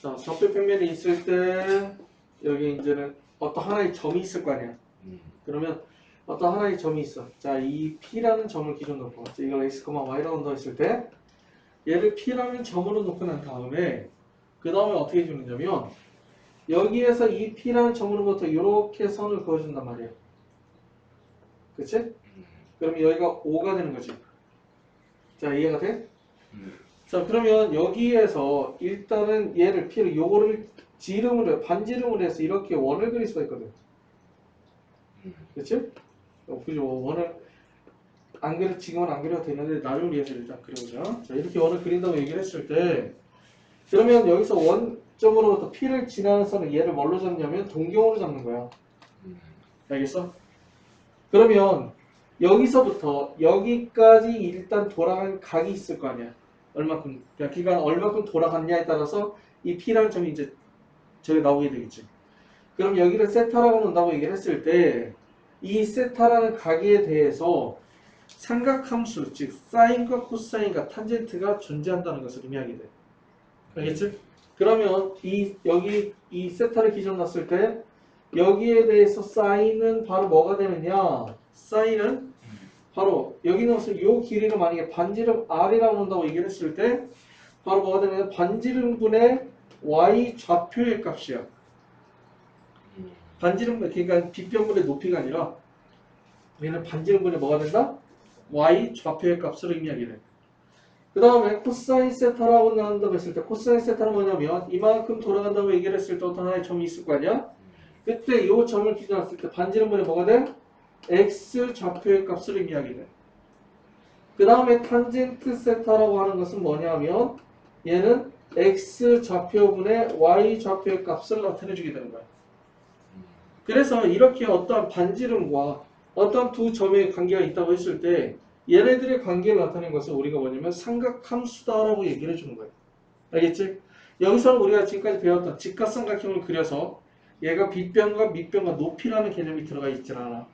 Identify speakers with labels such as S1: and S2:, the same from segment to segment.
S1: 자, 접대 평면이 있을 때 여기 이제는 어떤 하나의 점이 있을 거 아니야. 그러면 어떤 하나의 점이 있어. 자, 이 P라는 점을 기준으로 놓고 이걸 X, Y라고 한다 했을 때 얘를 P라는 점으로 놓고 난 다음에 그 다음에 어떻게 해주느냐면 여기에서 이 P라는 점으로부터 이렇게 선을 그어준단 말이야. 그치? 그럼 여기가 5가 되는 거지. 자, 이해가 돼? 자, 그러면 여기에서 일단은 얘를 P를 요거를 지름으로 반지름으로 해서 이렇게 원을 그릴 수가 있거든. 그치? 그죠? 원을 안 그려, 지금은 안 그려도 되는데 나중을 위해서 일단 그려보자. 자, 이렇게 원을 그린다고 얘기를 했을 때 그러면 여기서 원점으로부터 P를 지나는 선을 얘를 뭘로 잡냐면 동경으로 잡는 거야. 알겠어? 그러면 여기서부터 여기까지 일단 돌아간 각이 있을 거 아니야. 얼마큼, 그러니까 기간 얼마큼 돌아갔냐에 따라서 이 P라는 점이 이제 저기 나오게 되겠지. 그럼 여기를 세타라고 놓는다고 얘기를 했을 때 이 세타라는 각에 대해서 삼각함수, 즉 사인과 코사인과 탄젠트가 존재한다는 것을 의미하게 돼. 알겠지? 그러면 여기 이 세타를 기준 놨을 때 여기에 대해서 사인은 바로 뭐가 되느냐? 사인은 바로 여기 넣었을 때 이 길이를 만약에 반지름 R이라고 놓는다고 얘기를 했을 때 바로 뭐가 되느냐? 반지름분의 Y 좌표의 값이야. 반지름분, 그러니까 빗변분의 높이가 아니라 얘는 반지름분의 뭐가 된다? Y 좌표의 값을 의미하게 돼. 그 다음에 코사인 세타라고 나온다고 했을 때 코사인 세타는 뭐냐면 이만큼 돌아간다고 얘기를 했을 때 어떤 하나의 점이 있을 거 아니야? 그때 이 점을 기준했을 때 반지름분의 뭐가 돼? X 좌표의 값을 의미하게 돼. 그 다음에 탄젠트 세타라고 하는 것은 뭐냐면 얘는 X 좌표분의 Y 좌표의 값을 나타내주게 되는 거야. 그래서 이렇게 어떠한 반지름과 어떤 두 점의 관계가 있다고 했을 때 얘네들의 관계를 나타내는 것을 우리가 뭐냐면 삼각함수다라고 얘기를 해주는 거예요. 알겠지? 여기서는 우리가 지금까지 배웠던 직각삼각형을 그려서 얘가 빗변과 밑변과 높이라는 개념이 들어가 있질 않아.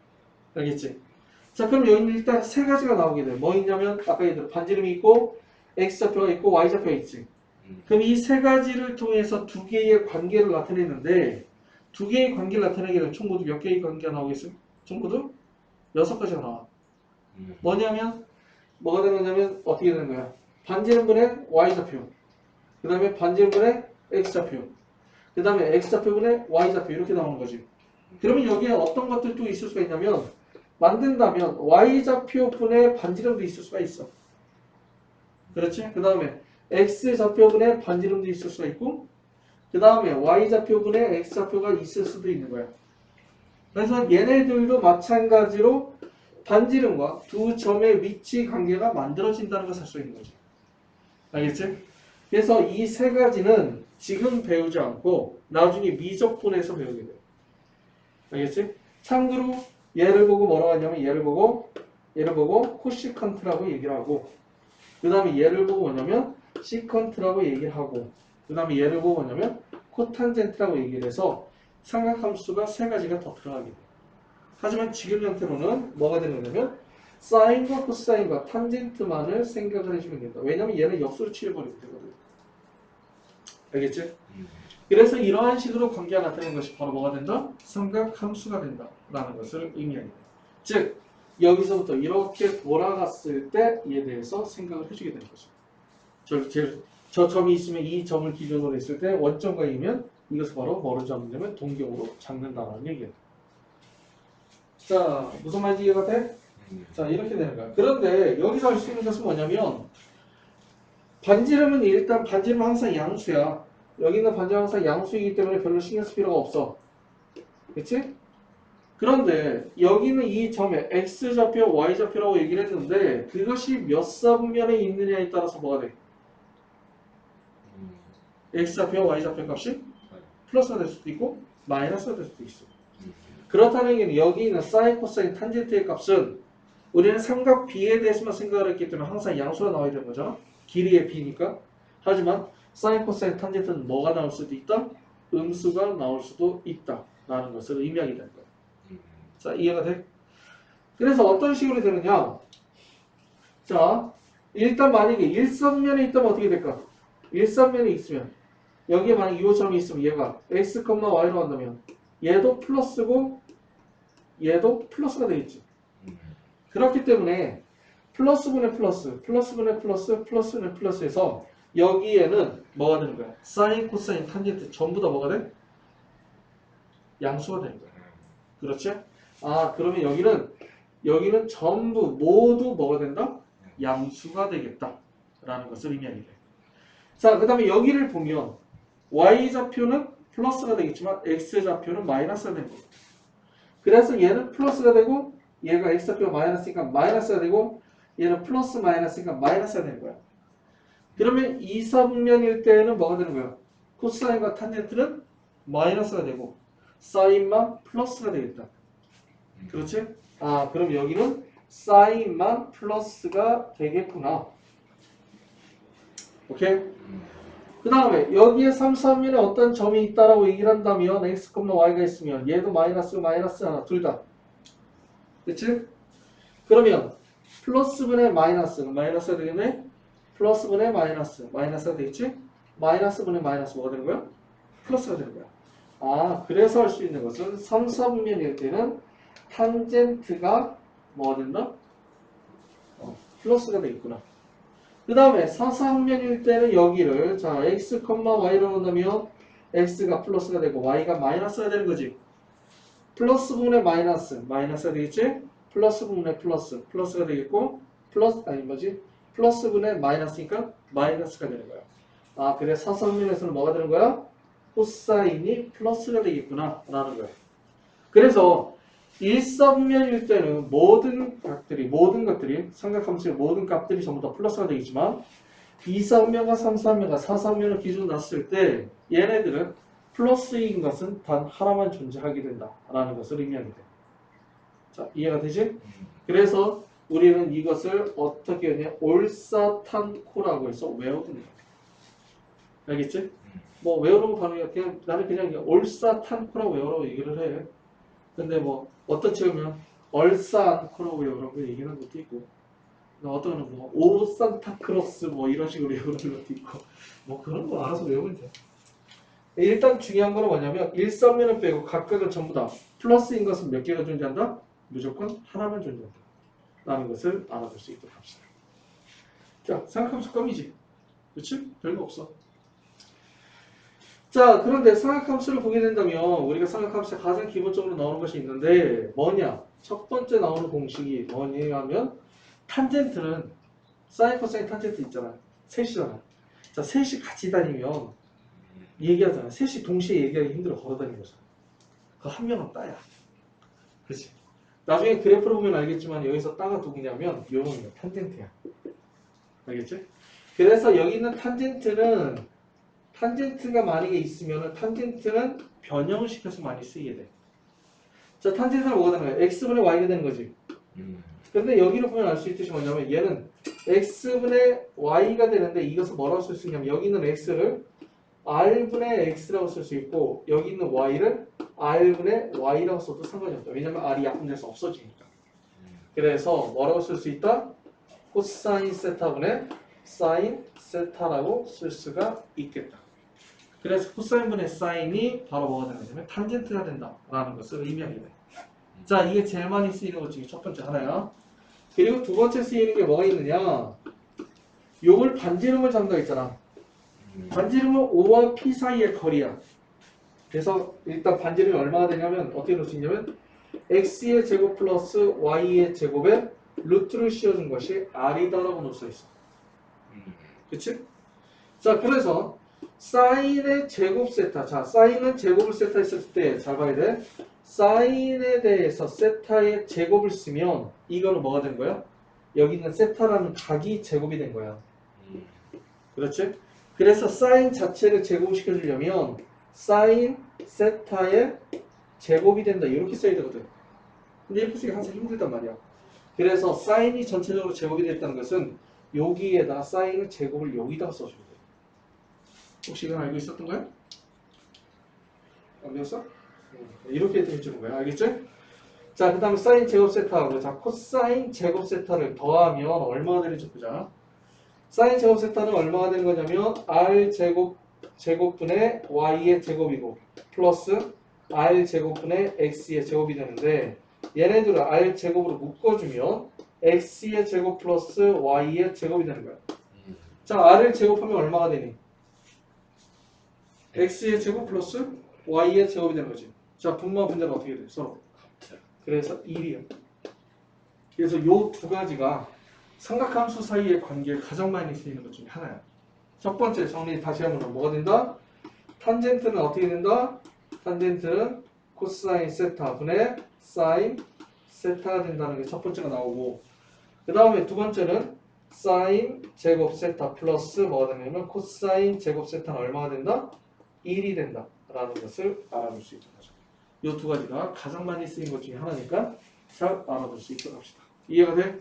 S1: 알겠지? 자, 그럼 여기는 일단 세 가지가 나오게 돼. 뭐 있냐면 아까 얘기한 반지름이 있고 X좌표가 있고 Y좌표가 있지. 그럼 이 세 가지를 통해서 두 개의 관계를 나타내는데 두 개의 관계를 나타내게 되면 총 모두 몇 개의 관계가 나오겠어요? 총 모두 6가지가 나와. 뭐냐면 뭐가 되는 거냐면 어떻게 되는 거야? 반지름분의 Y좌표, 그 다음에 반지름분의 X좌표, 그 다음에 X좌표분의 Y좌표 이렇게 나오는 거지. 그러면 여기에 어떤 것들이 또 있을 수가 있냐면 만든다면 Y좌표분의 반지름도 있을 수가 있어. 그렇지? 그 다음에 X좌표분의 반지름도 있을 수가 있고 그 다음에 Y좌표분의 X좌표가 있을 수도 있는 거야. 그래서 얘네들도 마찬가지로 반지름과 두 점의 위치 관계가 만들어진다는 것을 알 수 있는 거지. 알겠지? 그래서 이 세 가지는 지금 배우지 않고 나중에 미적분에서 배우게 돼. 알겠지? 참고로 얘를 보고 뭐라고 하냐면 얘를 보고 코시컨트라고 얘기를 하고 그 다음에 얘를 보고 뭐냐면 시컨트라고 얘기를 하고 그 다음에 얘를 보고 뭐냐면 코탄젠트라고 얘기를 해서 삼각함수가 세 가지가 더 들어가게 돼. 하지만 지금 형태로는 뭐가 되는 거냐면 사인과 코사인과 탄젠트만을 생각을 해주면 된다. 왜냐면 얘는 역수로 취해버리면 되거든. 알겠지? 그래서 이러한 식으로 관계가 나타내는 것이 바로 뭐가 된다? 삼각함수가 된다 라는 것을 의미합니다. 즉 여기서부터 이렇게 돌아갔을 때에 대해서 생각을 해주게 되는 거죠. 저 점이 있으면 이 점을 기준으로 했을 때 원점과 이면 이것을 바로 뭐로 잡느냐면 동경으로 잡는다는 얘기예요. 자, 무슨 말인지 이해가 돼? 자, 이렇게 되는 거야. 그런데 여기서 알 수 있는 것은 뭐냐면 반지름은 일단 반지름은 항상 양수야. 여기 있는 반지름은 항상 양수이기 때문에 별로 신경 쓸 필요가 없어. 그치? 그런데 여기는 이 점에 X좌표, Y좌표라고 얘기를 했는데 그것이 몇 사분면에 있느냐에 따라서 뭐가 돼? X좌표, Y좌표 값이 플러스가 될 수도 있고 마이너스가 될 수도 있어. 그렇다는 얘기는 여기 있는 사인, 코사인, 탄젠트의 값은 우리는 삼각 B에 대해서만 생각을 했기 때문에 항상 양수가 나와야 되는 거잖아. 길이의 B니까. 하지만 사인, 코사인, 탄젠트는 뭐가 나올 수도 있다? 음수가 나올 수도 있다. 라는 것을 의미하게 되는 거야. 자, 이해가 돼? 그래서 어떤 식으로 되느냐? 자, 일단 만약에 일선면에 있다면 어떻게 될까? 일선면에 있으면 여기에 만약 이호점이 있으면 얘가 x, y로 한다면 얘도 플러스고 얘도 플러스가 되겠지. 그렇기 때문에 플러스분의 플러스, 플러스분의 플러스, 플러스분의 플러스에서 여기에는 뭐가 되는 거야? 사인, 코사인, 탄젠트 전부 다 뭐가 돼? 양수가 되는 거야. 그렇지? 아, 그러면 여기는 전부 모두 뭐가 된다? 양수가 되겠다. 라는 것을 의미하게 돼. 자, 그 다음에 여기를 보면 y좌표는 플러스가 되겠지만 x좌표는 마이너스가 되는 거고. 그래서 얘는 플러스가 되고 얘가 x좌표가 마이너스니까 마이너스가 되고 얘는 플러스 마이너스니까 마이너스가 되는 거야. 그러면 이사분면일 때는 뭐가 되는 거야? 코사인과 탄젠트는 마이너스가 되고 사인만 플러스가 되겠다. 그렇지? 아, 그럼 여기는 사인만 플러스가 되겠구나. 오케이? 그 다음에 여기에 3,3면에 어떤 점이 있다라고 얘기를 한다면 x, y가 있으면 얘도 마이너스 하나 둘 다. 그치? 그러면 플러스분의 마이너스가 되겠네? 플러스분의 마이너스가 되겠지? 마이너스분의 마이너스 뭐가 되는 거야? 플러스가 되는 거야. 아, 그래서 할 수 있는 것은 3, 4분면일 때는 탄젠트가 뭐가 된다? 플러스가 되겠구나. 그 다음에 4, 4분면일 때는 여기를 자 x, y로 놓는다면 x가 플러스가 되고 y가 마이너스가 되는 거지. 플러스분의 마이너스가 되겠지? 플러스분의 플러스가 되겠고 플러스분의 마이너스니까 마이너스가 되는 거야. 아, 그래 사선면에서는 뭐가 되는 거야? 코사인이 플러스가 되겠구나 라는 거야. 그래서 일사분면일 때는 모든 것들이 삼각함수의 모든 값들이 전부 다 플러스가 되겠지만 이사분면과 삼사분면과 사사분면을 기준으로 놨을 때 얘네들은 플러스인 것은 단 하나만 존재하게 된다라는 것을 의미하게 돼. 자, 이해가 되지? 그래서 우리는 이것을 어떻게 하냐? 올사탄코라고 해서 외워둔다. 알겠지? 뭐 외우는 거 반응이야. 그냥 나는 그냥 올사탄코라고 외우라고 얘기를 해. 근데 뭐 어떤 책이면 얼싸안코라고 외우라고 얘기하는 것도 있고, 어떤 거는 뭐 오산타크로스 뭐 이런 식으로 외우는 것도 있고, 뭐 그런 거 알아서 외우면 돼. 일단 중요한 거는 뭐냐면 일사면을 빼고 각각은 전부 다 플러스인 것은 몇 개가 존재한다? 무조건 하나만 존재한다 라는 것을 알아둘 수 있도록 합시다. 자, 삼각함수 껌이지. 그렇지? 별거 없어. 자, 그런데 삼각함수를 보게 된다면 우리가 삼각함수에 가장 기본적으로 나오는 것이 있는데 뭐냐? 첫 번째 나오는 공식이 뭐냐면 탄젠트는 사인, 코사인, 탄젠트 있잖아. 셋이잖아. 자, 셋이 같이 다니면 얘기하잖아. 셋이 동시에 얘기하기 힘들어 걸어다니는 거잖아. 그 한 명은 따야. 그렇지? 나중에 그래프를 보면 알겠지만 여기서 따가 누구냐면 요놈이야. 탄젠트야. 알겠지? 그래서 여기 있는 탄젠트가 만약에 있으면 탄젠트는 변형을 시켜서 많이 쓰게 돼. 자, 탄젠트는 뭐가 되는 거야? x분의 y가 되는 거지. 근데 여기를 보면 알 수 있듯이 뭐냐면 얘는 x분의 y가 되는데 이것을 뭐라고 쓸 수 있냐면 여기 있는 x를 r분의 x라고 쓸 수 있고 여기 있는 y를 r분의 y라고 써도 상관이 없다. 왜냐면 r이 약분돼서 없어지니까. 그래서 뭐라고 쓸 수 있다? 코사인 세타분의 사인 세타라고 쓸 수가 있겠다. 그래서 코사인분의 사인이 바로 뭐가 되냐면 탄젠트가 된다라는 것을 의미하게 돼. 자, 이게 제일 많이 쓰이는 것 중에 첫 번째 하나야. 그리고 두 번째 쓰이는 게 뭐가 있느냐? 요걸 반지름을 잡는다 했잖아. 반지름은 O와 P 사이의 거리야. 그래서 일단 반지름이 얼마가 되냐면 어떻게 놓을 수 있냐면 X의 제곱 플러스 Y의 제곱에 루트를 씌워준 것이 R이다라고 놓을 수 있어. 그치? 자, 그래서 사인의 제곱 세타. 자, 사인은 제곱을 세타 했을 때 잘 봐야 돼. 사인에 대해서 세타의 제곱을 쓰면 이거는 뭐가 된 거야? 여기 있는 세타라는 각이 제곱이 된 거야. 그렇지? 그래서 사인 자체를 제곱시켜 주려면 사인 세타의 제곱이 된다. 이렇게 써야 되거든. 근데 이렇게 쓰기가 항상 힘들단 말이야. 그래서 사인이 전체적으로 제곱이 됐다는 것은 여기에다가 사인의 제곱을 여기다가 써주면 돼. 혹시 이건 알고 있었던 거야? 안 배웠어? 이렇게 해주는 거야. 알겠지? 자, 그 다음에 사인 제곱 세타하고 자, 코사인 제곱 세타를 더하면 얼마가 되는지 보자. 사인 제곱 세타는 얼마가 되는 거냐면 r 제곱 제곱분의 y의 제곱이고 플러스 r 제곱분의 x의 제곱이 되는데 얘네들을 r 제곱으로 묶어주면 x의 제곱 플러스 y의 제곱이 되는 거야. 자, r을 제곱하면 얼마가 되니? x의 제곱 플러스 y의 제곱이 되는 거지. 자, 분모와 분자가 어떻게 돼? 서로. 그래서 1이요. 그래서 요 두 가지가 삼각함수 사이의 관계에 가장 많이 쓰이는 것 중에 하나야. 첫 번째 정리 다시 한번 뭐가 된다? 탄젠트는 어떻게 된다? 탄젠트는 코사인 세타 분의 사인 세타가 된다는 게 첫 번째가 나오고, 그 다음에 두 번째는 사인 제곱 세타 플러스 뭐가 되냐면 코사인 제곱 세타는 얼마가 된다? 1이 된다 라는 것을 알아볼 수 있는 거죠. 이 두 가지가 가장 많이 쓰인 것 중에 하나니까 잘 알아볼 수 있도록 합시다. 이해가 돼?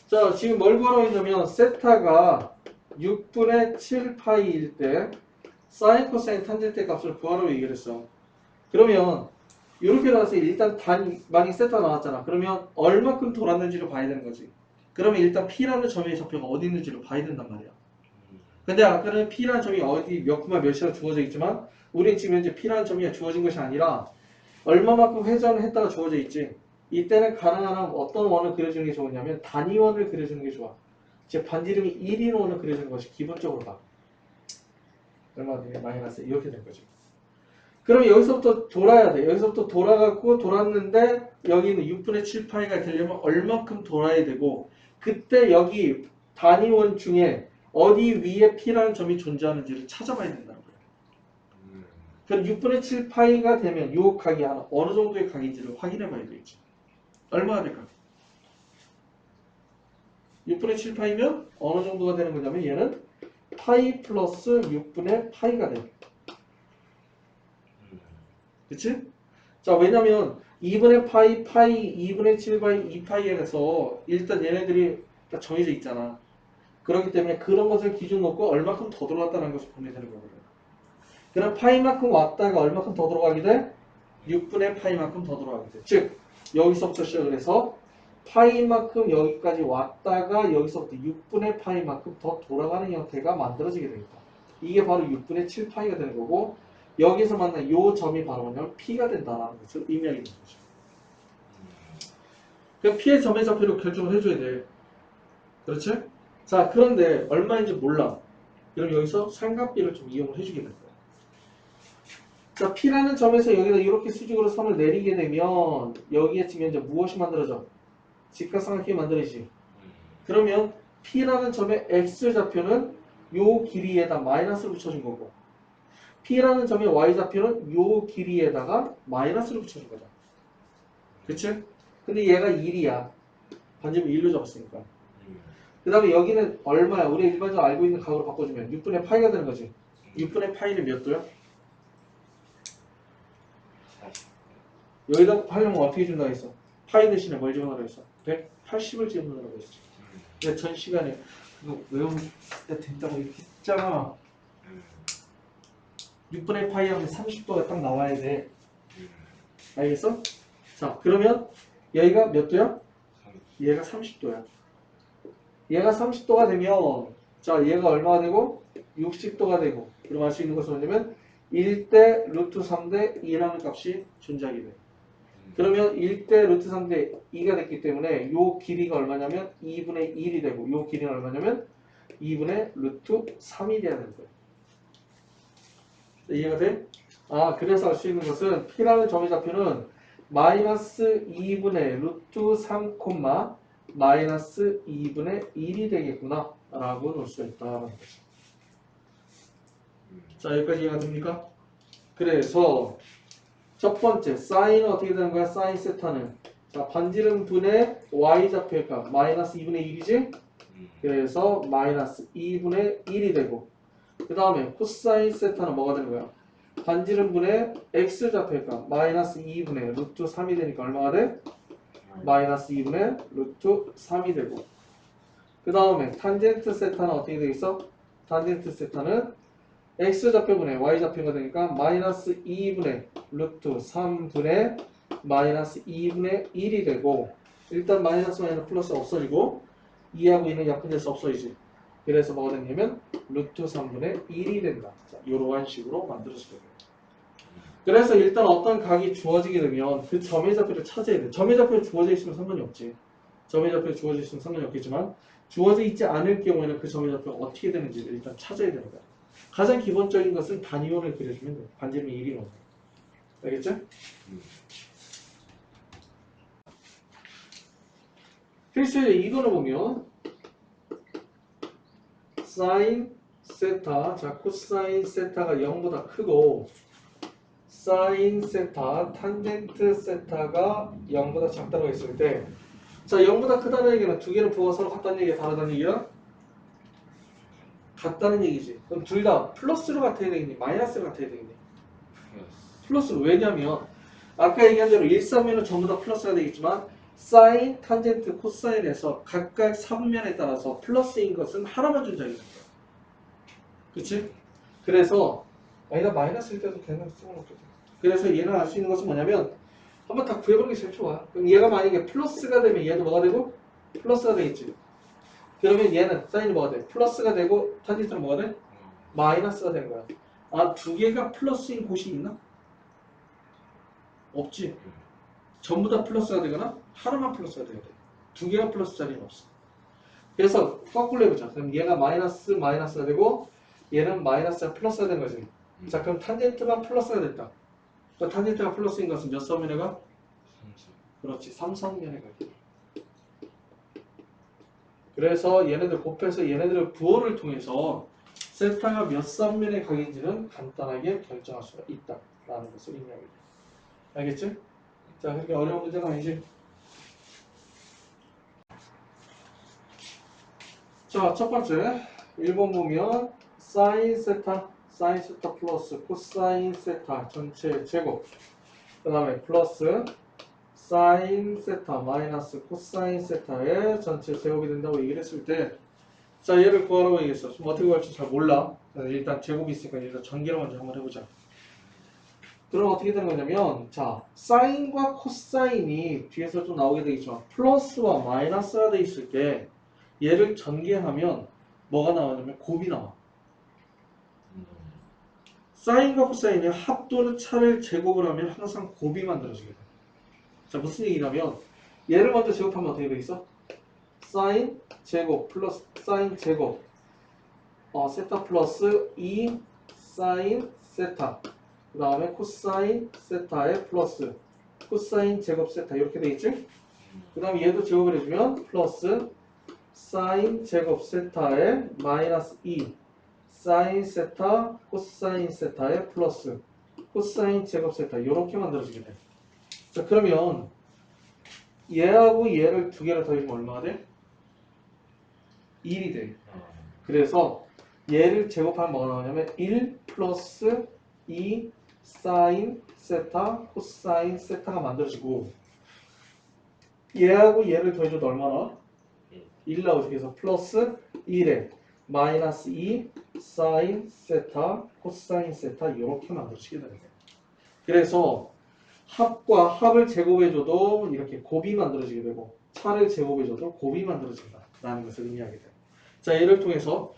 S1: 자, 지금 뭘 구하라고 했냐면 세타가 6분의 7파이일 때 사인 코사인 탄젠트 값을 구하라고 얘기를 했어. 그러면 이렇게 나와서 일단 만약 세타 나왔잖아. 그러면 얼마큼 돌았는지를 봐야 되는 거지. 그러면 일단 P라는 점의 좌표가 어디 있는지를 봐야 된단 말이야. 근데 아까는 P라는 점이 어디 몇 콤마 몇이라 주어져 있지만 우리는 지금 현재 P라는 점이 주어진 것이 아니라 얼마만큼 회전을 했다가 주어져 있지. 이때는 가능한 한 어떤 원을 그려주는 게 좋으냐면 단위원을 그려주는 게 좋아. 즉 반지름이 1인 원을 그려주는 것이 기본적으로 봐. 얼마 되냐? 마이너스 이렇게 된 거지. 그럼 여기서부터 돌아야 돼. 여기서부터 돌아가고 돌았는데 여기는 6분의 7파이가 되려면 얼마큼 돌아야 되고 그때 여기 단위원 중에 어디 위에 P라는 점이 존재하는지를 찾아봐야 된다는 거예요. 그럼 6분의 7파이가 되면 이 각이 어느 정도의 각인지를 확인해 봐야 되겠지. 얼마가 될까? 6분의 7파이면 어느 정도가 되는 거냐면 얘는 파이 플러스 6분의 파이가 돼. 그치? 자, 왜냐면 2분의 파이, 2분의 7파이, 2파이에 대해서 일단 얘네들이 다 정해져 있잖아. 그렇기 때문에 그런 것을 기준 놓고 얼마큼 더 들어갔다는 것을 보면 되는 거거든. 그럼 파이만큼 왔다가 얼마큼 더 들어가게 돼? 6분의 파이만큼 더 들어가게 돼. 즉, 여기서부터 시작을 해서 파이만큼 여기까지 왔다가 여기서부터 6분의 파이만큼 더 돌아가는 형태가 만들어지게 되겠다. 이게 바로 6분의 7파이가 되는 거고 여기서 만난 이 점이 바로 뭐냐면 P가 된다는 것을 의미하게 되는 거죠. 그럼 P의 점의 좌표로 결정을 해줘야 돼. 그렇지? 자, 그런데 얼마인지 몰라. 그럼 여기서 삼각비를 좀 이용을 해주게 될 거야. 자, P라는 점에서 여기다 이렇게 수직으로 선을 내리게 되면 여기에 지금 이제 무엇이 만들어져? 직각삼각형이 만들어지지. 그러면 P라는 점의 X좌표는 요 길이에다 마이너스를 붙여준 거고 P라는 점의 Y좌표는 요 길이에다가 마이너스를 붙여준 거죠. 그치? 근데 얘가 1이야. 반지름 1로 잡았으니까. 그 다음에 여기는 얼마야? 우리 일반적으로 알고 있는 각으로 바꿔주면 6분의 파이가 되는 거지. 6분의 파이는 몇 도야? 여기다 하려면 어떻게 준다고 했어? 파이 대신에 뭘 집어넣으라고 했어? 180을 집어넣으라고 했어. 근데 전 시간에 그거 외우면 된다고 이렇게 했잖아. 6분의 파이 하면 30도가 딱 나와야 돼. 알겠어? 자, 그러면 여기가 몇 도야? 얘가 30도야. 얘가 30도가 되면 자, 얘가 얼마가 되고? 60도가 되고 그럼 알 수 있는 것은 뭐냐면 1대 루트 3대 2라는 값이 존재하게 돼. 그러면 1대 루트 3대 2가 됐기 때문에 요 길이가 얼마냐면 2분의 1이 되고 요 길이는 얼마냐면 2분의 루트 3이 돼야 되는 거예요. 이해가 돼? 아, 그래서 알 수 있는 것은 P라는 점의 좌표는 마이너스 2분의 루트 3 콤마 마이너스 2분의 1이 되겠구나 라고 놓을 수 있다는 거죠. 자, 여기까지 이해가 됩니까? 그래서 첫 번째 사인은 어떻게 되는 거야? 사인 세타는 자, 반지름 분의 y좌표의 값 마이너스 2분의 1이지? 그래서 마이너스 2분의 1이 되고 그 다음에 코사인 세타는 뭐가 되는 거야? 반지름 분의 x좌표의 값 마이너스 2분의 루트 3이 되니까 얼마가 돼? 마이너스 2분의 루트 3이 되고 그 다음에 탄젠트 세타는 어떻게 되겠어? 탄젠트 세타는 x좌표분의 y좌표가 되니까 마이너스 2분의 루트 3분의 마이너스 2분의 1이 되고 일단 마이너스 마이너스 플러스 없어지고 2하고 2는 약분돼서 없어지지. 그래서 뭐가 되냐면 루트 3분의 1이 된다. 자, 이러한 식으로 만들어지게 돼요. 그래서 일단 어떤 각이 주어지게 되면 그 점의 좌표를 찾아야 돼. 점의 좌표가 주어져 있으면 상관이 없지. 점의 좌표가 주어져 있으면 상관이 없겠지만 주어져 있지 않을 경우에는 그 점의 좌표가 어떻게 되는지를 일단 찾아야 되는 거야. 가장 기본적인 것은 단위원을 그려주면 돼. 반지름이 1이 나오는 거야. 알겠죠? 필수의 이거를 보면 사인 세타, 자 코사인 세타가 0보다 크고 사인 세타, 탄젠트 세타가 0보다 작다고 했을 때, 자 0보다 크다는 얘기는 두 개를 부호가 서로 같다는 얘기야, 다르다는 얘기야? 같다는 얘기지. 그럼 둘 다 플러스로 같아야 되겠니? 마이너스로 같아야 되겠니? 플러스로. 왜냐면 아까 얘기한 대로 1, 3면은 전부 다 플러스가 되겠지만 사인, 탄젠트, 코사인에서 각각 3면에 따라서 플러스인 것은 하나만 존재하게 됩니다. 그치? 그래서 아니다 마이너스일 때도 걔는 상관없겠다. 그래서 얘는 알 수 있는 것은 뭐냐면 한번 다 구해보는 게 제일 좋아. 그럼 얘가 만약에 플러스가 되면 얘도 뭐가 되고? 플러스가 되겠지. 그러면 얘는 사인이 뭐가 돼? 플러스가 되고 탄젠트는 뭐가 돼? 마이너스가 되는 거야. 아, 두 개가 플러스인 곳이 있나? 없지. 전부 다 플러스가 되거나 하나만 플러스가 돼야 돼. 두 개가 플러스 자리는 없어. 그래서 거꾸로 해보자. 그럼 얘가 마이너스 마이너스가 되고 얘는 마이너스가 플러스가 된 거지. 자, 그럼 탄젠트가 플러스가 됐다. 그러니까 탄젠트가 플러스인 것은 몇 선면에 가? 그렇지, 3선면에 가게. 그래서 얘네들 곱해서 얘네들의 부호를 통해서 세타가 몇 선면에 가긴지는 간단하게 결정할 수가 있다라는 것을 의미합니다. 알겠지? 자, 그렇게 어려운 문제는 아니지. 자, 첫 번째 1번 보면 사인 세타 플러스 코사인 세타 전체 제곱, 그 다음에 플러스 사인 세타 마이너스 코사인 세타의 전체 제곱이 된다고 얘기를 했을 때, 자 얘를 구하라고 얘기했어. 좀 어떻게 구할지 잘 몰라. 일단 제곱이 있으니까 일단 전개를 먼저 한번 해보자. 그럼 어떻게 되는 거냐면, 자 사인과 코사인이 뒤에서 좀 나오게 되겠지만 플러스와 마이너스가 돼 있을 때 얘를 전개하면 뭐가 나오냐면 곱이 나와. 사인과 코사인의 합 또는 차를 제곱을 하면 항상 곱이 만들어지게 돼. 자, 무슨 얘기냐면 얘를 먼저 제곱하면 어떻게 되겠어? 사인 제곱 플러스 사인 제곱 세타 플러스 2 사인 세타, 그 다음에 코사인 세타의 플러스 코사인 제곱 세타 이렇게 되겠지? 그 다음에 얘도 제곱을 해주면 플러스 사인 제곱 세타의 마이너스 2 사인 세타 코사인 세타의 플러스 코사인 제곱 세타 이렇게 만들어지게 돼. 자, 그러면 얘하고 얘를 두 개를 더해주면 얼마가 돼? 1이 돼. 그래서 얘를 제곱하면 뭐가 나오냐면 1 플러스 2 사인 세타 코사인 세타가 만들어지고, 얘하고 얘를 더해줘도 얼마나? 1 나오죠. 그래서 플러스 1에 마이너스 2 사인 세타 코사인 세타 이렇게 만들어지게 되는 거예요. 그래서 합과 합을 제곱해줘도 이렇게 곱이 만들어지게 되고 차를 제곱해줘도 곱이 만들어진다 라는 것을 의미하게 돼요. 자, 예를 통해서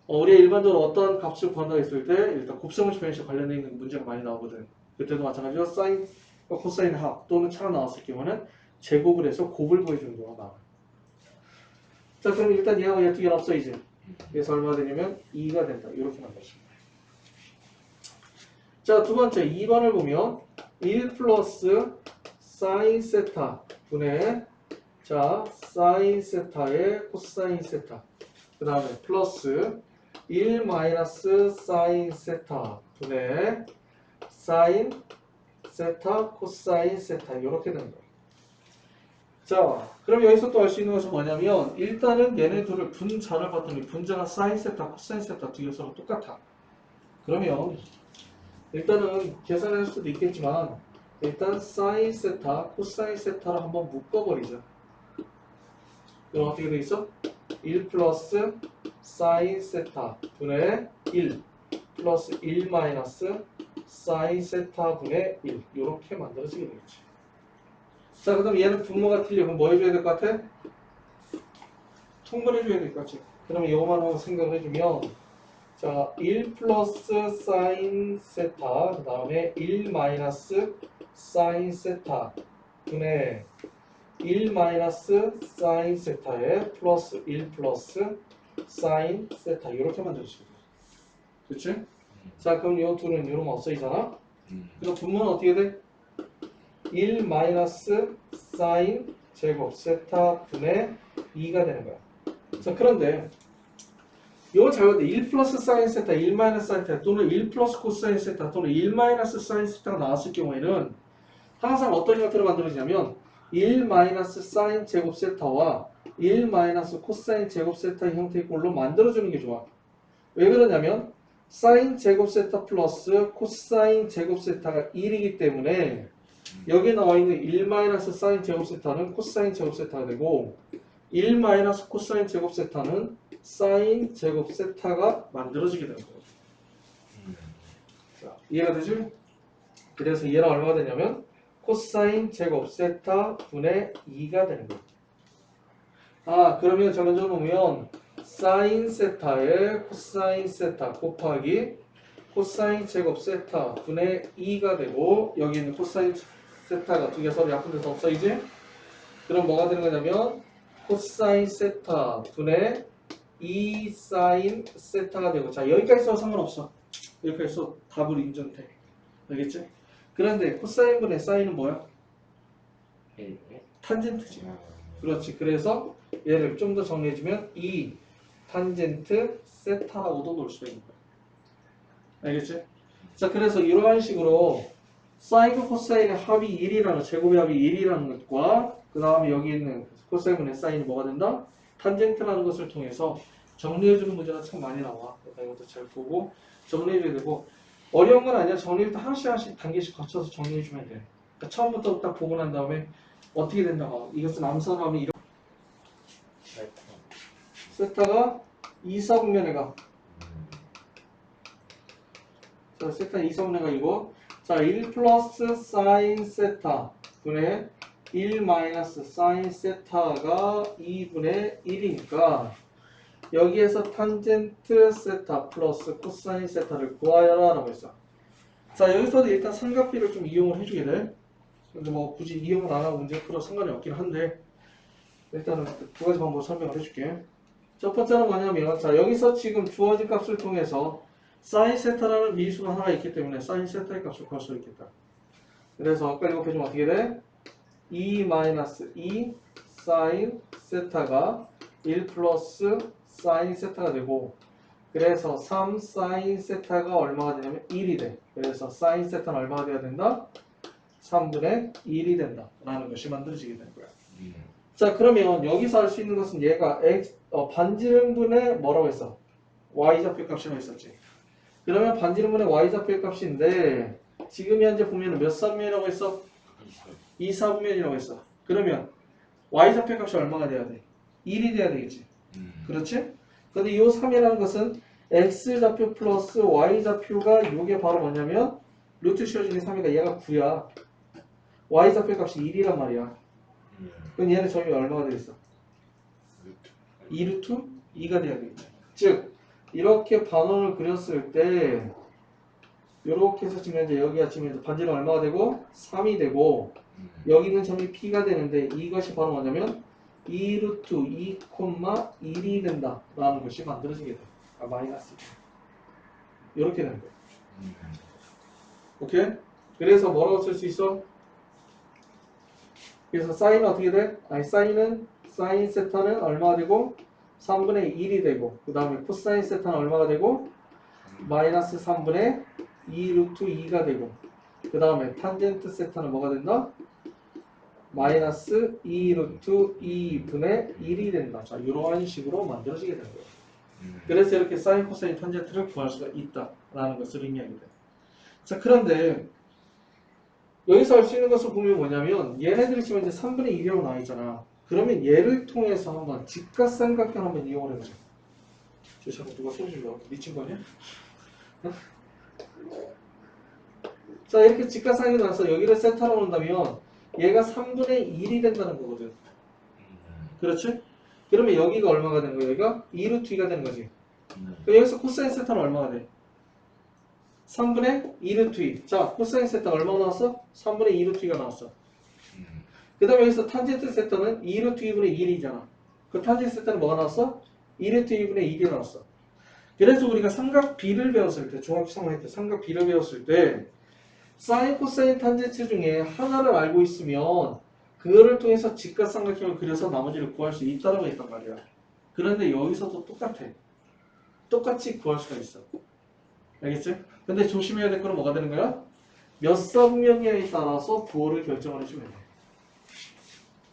S1: 우리가 일반적으로 어떤 값을 구한다고 했을 때 일단 곱셈을 표현식 관련된 있는 문제가 많이 나오거든. 그때도 마찬가지로 사인, 코사인 합 또는 차가 나왔을 경우는 제곱을 해서 곱을 구해주는 경우가 나와요. 자, 그럼 일단 얘하고 얘 두 개는 없어이지. 그래서 얼마가 되냐면 2가 된다. 이렇게 만들어집니다. 자, 두 번째 2번을 보면 1 플러스 사인 세타 분의 자 사인 세타의 코사인 세타, 그 다음에 플러스 1 마이너스 사인 세타 분의 사인 세타 코사인 세타 이렇게 되는 거예요. 자, 그럼 여기서 또 알 수 있는 것은 뭐냐면 일단은 얘네 둘을 분자를 봤더니 분자가 사인 세타 코사인 세타 두 개 서로 똑같아. 그러면 일단은 계산할 수도 있겠지만 일단 사인 세타 코사인 세타를 한번 묶어버리자. 그럼 어떻게 돼 있어? 1 플러스 사인 세타 분의 1 플러스 1 마이너스 사인 세타 분의 1 이렇게 만들어지게 되겠지. 자, 그 다음 얘는 분모가 틀려. 그럼 뭐 해줘야 될 것 같아? 통분해줘야 될 것 같지. 그러면 이거만 한번 생각을 해주면 자, 1 플러스 사인 세타 그 다음에 1 마이너스 사인 세타 분의 1 마이너스 사인 세타에 플러스 1 플러스 사인 세타 이렇게 만들어주시면 돼요. 그치? 자, 그럼 이 둘은 이러면 없어지잖아? 그럼 분모는 어떻게 돼? 1 마이너스 사인 제곱 세타 분의 2가 되는 거야. 자, 그런데 이거 잘 봤는데 1 플러스 사인 세타, 1 마이너스 사인 세타 또는 1 플러스 코사인 세타 또는 1 마이너스 사인 세타가 나왔을 경우에는 항상 어떤 형태로 만들어지냐면 1 마이너스 사인 제곱 세타와 1 마이너스 코사인 제곱 세타의 형태의 꼴로 만들어주는 게 좋아. 왜 그러냐면 사인 제곱 세타 플러스 코사인 제곱 세타가 1이기 때문에 여기 나와 있는 1 마이너스 사인 제곱 세타는 코사인 제곱 세타가 되고 1 마이너스 코사인 제곱 세타는 사인 제곱 세타가 만들어지게 되는 거예요. 자, 이해가 되죠? 그래서 얘랑 얼마가 되냐면 코사인 제곱 세타 분의 2가 되는 거예요. 아, 그러면 전반적으로 보면 사인 세타에 코사인 세타 곱하기 코사인 제곱 세타 분의 2가 되고 여기 있는 코사인 세타가 두 개 서로 약분돼서 없어지지? 그럼 뭐가 되는 거냐면 코사인 세타 분의 2 사인 세타가 되고 자 여기까지 써도 상관없어. 여기까지 써도 답으로 인정돼. 알겠지? 그런데 코사인 분의 사인은 뭐야? 탄젠트지. 그렇지. 그래서 얘를 좀 더 정리해주면 2 탄젠트 세타라고도 놓을 수가 있는 거야. 알겠지? 자 그래서 이러한 식으로 사인과 코사인의 합이 1이라는 제곱의 합이 1이라는 것과 그 다음에 여기 있는 코사인 분의 사인이 뭐가 된다? 탄젠트라는 것을 통해서 정리해주는 문제가 참 많이 나와. 그러니까 이것도 잘 보고 정리해줘야 되고 어려운 건 아니야. 정리를 다 하나씩 단계씩 거쳐서 정리해주면 돼. 그러니까 처음부터 딱 보고 난 다음에 어떻게 된다고 이것은 암산하면 이렇게 세타가 2사분면에 가. 자, 세타 2사분면에 가이고 자, 1 플러스 사인 세타 분의 1 마이너스 사인 세타가 2분의 1이니까 여기에서 탄젠트 세타 플러스 코사인 세타를 구하여라 라고 했어. 자 여기서도 일단 삼각비를 좀 이용을 해주게 돼. 근데 뭐 굳이 이용을 안 하고 문제 풀어 상관이 없긴 한데 일단은 두 가지 방법을 설명을 해줄게. 첫 번째는 뭐냐면 자 여기서 지금 주어진 값을 통해서 사인 세타라는 미수가 하나가 있기 때문에 사인 세타의 값을 구할 수 있겠다. 그래서 아까 이거 펴주면 어떻게 돼? 2 사인 세타가 1 플러스 사인 세타가 되고 그래서 3 사인 세타가 얼마가 되냐면 1이 돼. 그래서 사인 세타는 얼마가 돼야 된다? 3분의 1이 된다 라는 것이 만들어지게 되는 거야. 자 그러면 여기서 알 수 있는 것은 얘가 반지름분의 뭐라고 했어? y좌표 값이라고 했었지. 그러면 반지름분의 y좌표 값인데 지금 현재 보면 몇 사분면이라고 했어? 2사분면이라고 했어. 그러면 y좌표 값이 얼마가 돼야 돼? 1이 돼야 되겠지. 그렇지? 근데 이 3이라는 것은 x좌표 플러스 y좌표가 이게 바로 뭐냐면 루트 씌워주는 3이니까 얘가 9야. y좌표 값이 1이란 말이야. 그럼 얘는 점이 얼마가 되겠어? 2루트 2가 돼야 되겠지. 즉 이렇게 반원을 그렸을 때 이렇게 해서 지금 이제 여기가 지금 이제 반지름 얼마가 되고 3이 되고 여기 있는 점이 P가 되는데 이것이 바로 뭐냐면 2루트 2, 1이 된다 라는 것이 만들어지게 돼. 아 마이너스 이렇게 되는 거야. 오케이? 그래서 뭐라고 쓸 수 있어? 그래서 사인은 어떻게 돼? 아니 사인 세타는 얼마가 되고 3분의 1이 되고 그 다음에 코사인 세타는 얼마가 되고 마이너스 3분의 2 루트 2가 되고 그 다음에 탄젠트 세타는 뭐가 된다? 마이너스 2 루트 2분의 1이 된다. 자, 이러한 식으로 만들어지게 되는 거예요. 그래서 이렇게 사인, 코사인, 탄젠트를 구할 수가 있다라는 것을 의미하게 돼요. 자, 그런데 여기서 알 수 있는 것을 보면 뭐냐면 얘네들이 지금 이제 3분의 1이라고 나와 있잖아. 그러면 얘를 통해서 한번 직각삼각형 한번 이용을 해보자. 저 자꾸 누가 소리 질러? 미친 거냐? 자 이렇게 직각삼각형이 나와서 여기를 세타로 놓는다면 얘가 3분의 1이 된다는 거거든. 그렇지? 그러면 여기가 얼마가 되는 거야? 여기가 2루트 2가 되는 거지. 그럼 여기서 코사인 세타는 얼마가 돼? 3분의 2루트 2. 자, 코사인 세타 얼마 나왔어? 3분의 2루트 2가 나왔어. 그 다음에 여기서 탄젠트 세타는 2루트 2분의 1이잖아. 그 탄젠트 세타는 뭐가 나왔어? 2루트 2분의 1이 나왔어. 그래서 우리가 삼각 B를 배웠을 때, 중학교 3학년 때 삼각 B를 배웠을 때 사인, 코사인, 탄젠트 중에 하나를 알고 있으면 그거를 통해서 직각삼각형을 그려서 나머지를 구할 수 있다고 했단 말이야. 그런데 여기서도 똑같아. 똑같이 구할 수가 있어. 알겠지? 근데 조심해야 될 거는 뭐가 되는 거야? 몇 성명에 따라서 부호를 결정을 해주면 돼.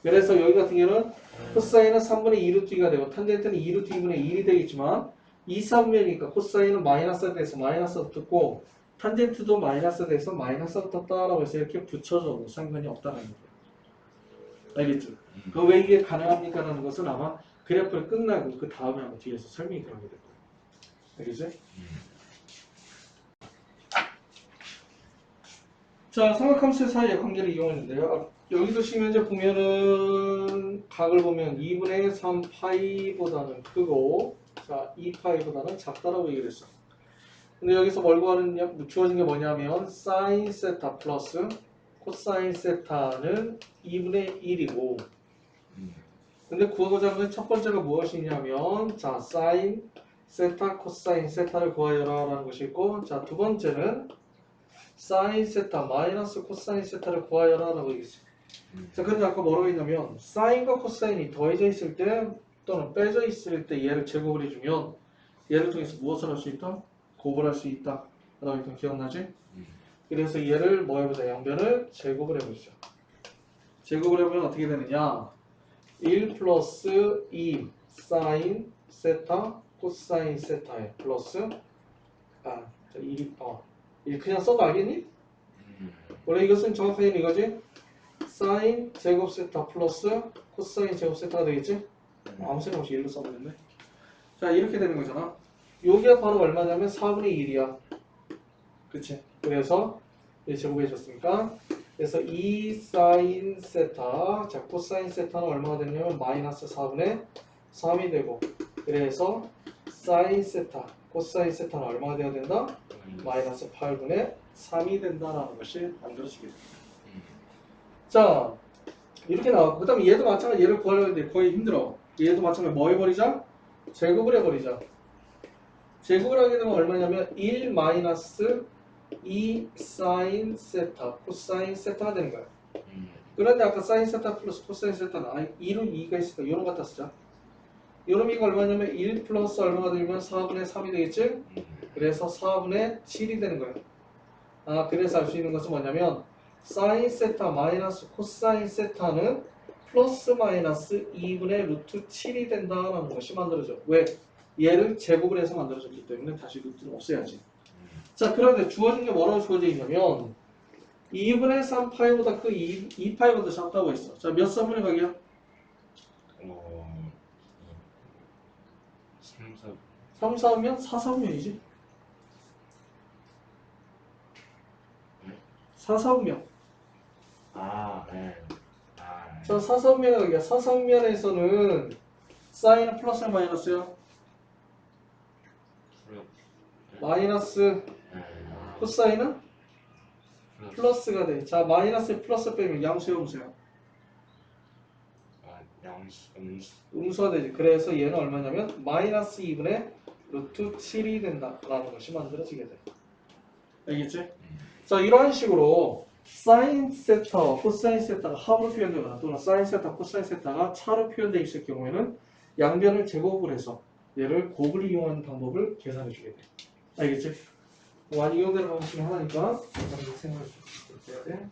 S1: 그래서 여기 같은 경우는 코사인은 3분의 2루트 2가 되고 탄젠트는 2루트 2분의 1이 되겠지만 이 성명이니까 코사인은 마이너스가 돼서 마이너스가 붙고 탄젠트도 마이너스가 돼서 마이너스가 붙었다라고 해서 이렇게 붙여줘도 상관이 없다는 거예요. 알겠죠? 그 왜 이게 가능합니까? 라는 것은 아마 그래프를 끝나고 그 다음에 아마 뒤에서 설명이 들어가게 될 거예요. 알겠죠? 자, 삼각함수 사이의 관계를 이용했는데요. 여기서 지금 현재 보면은 각을 보면 2분의 3파이보다는 크고 자 2파이보다는 작다라고 얘기를 했어. 근데 여기서 뭘 구하느냐 주어진 게 뭐냐면 사인 세타 플러스 코사인 세타는 2분의 1이고 근데 구하고자 하는 첫 번째가 무엇이냐면 자 사인 세타 코사인 세타를 구하여라 라는 것이 있고 자 두 번째는 사인 세타 마이너스 코사인 세타를 구하여라 라고 얘기했어요. 자, 그런데 아까 뭐라고 했냐면 사인과 코사인이 더해져 있을 때 또는 빼져 있을 때 얘를 제곱을 해주면 얘를 통해서 무엇을 할 수 있다? 곱을 할 수 있다 라고 했던 기억나지? 그래서 얘를 뭐 해보자 양변을 제곱을 해보자. 제곱을 해보면 어떻게 되느냐 1 플러스 2 사인 세타 코사인 세타에 플러스 1 그냥 써도 알겠니? 원래 이것은 정확하게는 이거지? 사인 제곱 세타 플러스 코사인 제곱 세타가 되겠지? 아무 생각 없이 1로 써버렸네. 자 이렇게 되는 거잖아. 여기가 바로 얼마냐면 4분의 1이야. 그치? 그래서 제곱해 줬으니까 그래서 2 사인 세타 자 코사인 세타는 얼마가 되냐면 마이너스 4분의 3이 되고 그래서 사인 세타 코사인 세타는 얼마가 돼야 된다? 마이너스 8분의 3이 된다라는 것이 만들어지게 됩니다. 자 이렇게 나왔고 그 다음에 얘도 마찬가지 얘를 구하려는데 거의 힘들어. 얘도 마찬가지 뭐 해버리자? 제곱을 해버리자. 제곱을 하게 되면 얼마냐면 1 마이너스 2 사인 세타 코사인 세타가 되는 거야. 그런데 아까 사인 세타 플러스 코사인 세타는 2로 2가 있으니까 요놈 갖다 쓰자. 요놈이가 얼마냐면 1 플러스 얼마가 되면 4분의 3이 되겠지? 그래서 4분의 7이 되는 거야. 그래서 알 수 있는 것은 뭐냐면 사인 세타 마이너스 코사인 세타는 플러스 마이너스 2분의 루트 7이 된다라는 것이 만들어져. 왜? 얘를 제곱을 해서 만들어졌기 때문에 다시 루트는 없애야지. 자 그런데 주어진 게 뭐라고 주어져 있냐면 2분의 3파이보다 그 2파이보다 작다고 했어. 자 몇 3분의 각이야? 3, 4면 4, 4분면이지. 4, 4분면.
S2: 네.
S1: 자, 사선면의 각이야. 사선면에서는 사인은 플러스야 마이너스야? 마이너스 코사인은 플러스가 돼. 자, 마이너스 플러스 빼면 양수야 음수야? 음수가 되지. 그래서 얘는 얼마냐면 마이너스 2분의 루트 7이 된다라는 것이 만들어지게 돼. 알겠지? 자, 이러한 식으로 사인 세타와 코사인 세타가 합으로 표현되거나 또는 사인 세타, 코사인 세타가 차로 표현되어 있을 경우에는 양변을 제곱을 해서 얘를 곱을 이용하는 방법을 계산해 주게 돼. 알겠지? 완이용대로 방식이 하나니까 생각을 해야 돼.